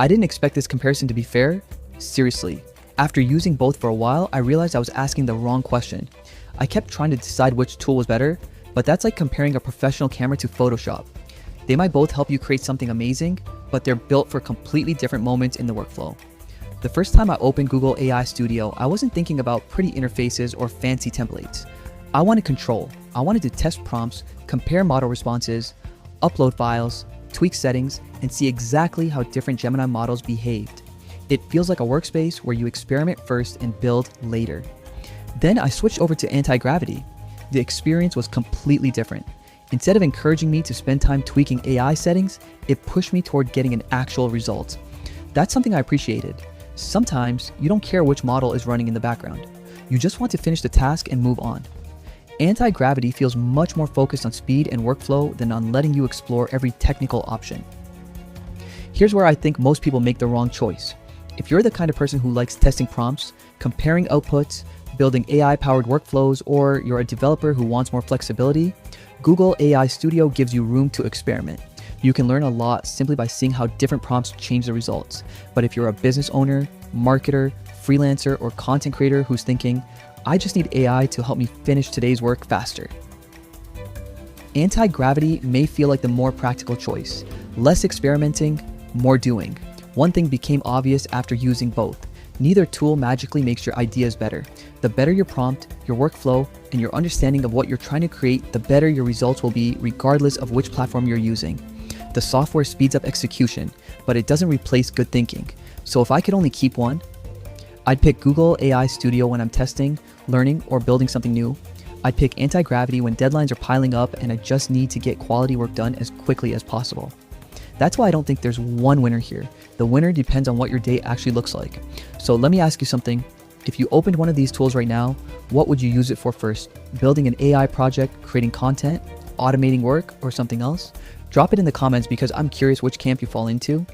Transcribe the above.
I didn't expect this comparison to be fair. Seriously. After using both for a while, I realized I was asking the wrong question. I kept trying to decide which tool was better, but that's like comparing a professional camera to Photoshop. They might both help you create something amazing, but they're built for completely different moments in the workflow. The first time I opened Google AI Studio, I wasn't thinking about pretty interfaces or fancy templates. I wanted control. I wanted to test prompts, compare model responses, upload files, tweak settings, and see exactly how different Gemini models behaved. It feels like a workspace where you experiment first and build later. Then I switched over to anti-gravity. The experience was completely different. Instead of encouraging me to spend time tweaking AI settings, it pushed me toward getting an actual result. That's something I appreciated. Sometimes you don't care which model is running in the background. You just want to finish the task and move on. Anti-gravity feels much more focused on speed and workflow than on letting you explore every technical option. Here's where I think most people make the wrong choice. If you're the kind of person who likes testing prompts, comparing outputs, building AI-powered workflows, or you're a developer who wants more flexibility, Google AI Studio gives you room to experiment. You can learn a lot simply by seeing how different prompts change the results. But if you're a business owner, marketer, freelancer, or content creator who's thinking, I just need AI to help me finish today's work faster, anti-gravity may feel like the more practical choice. Less experimenting, more doing. One thing became obvious after using both. Neither tool magically makes your ideas better. The better your prompt, your workflow, and your understanding of what you're trying to create, the better your results will be regardless of which platform you're using. The software speeds up execution, but it doesn't replace good thinking. So if I could only keep one, I'd pick Google AI Studio when I'm testing, learning, or building something new. I'd pick anti-gravity when deadlines are piling up and I just need to get quality work done as quickly as possible. That's why I don't think there's one winner here. The winner depends on what your day actually looks like. So let me ask you something. If you opened one of these tools right now, what would you use it for first? Building an AI project, creating content, automating work, or something else? Drop it in the comments because I'm curious which camp you fall into.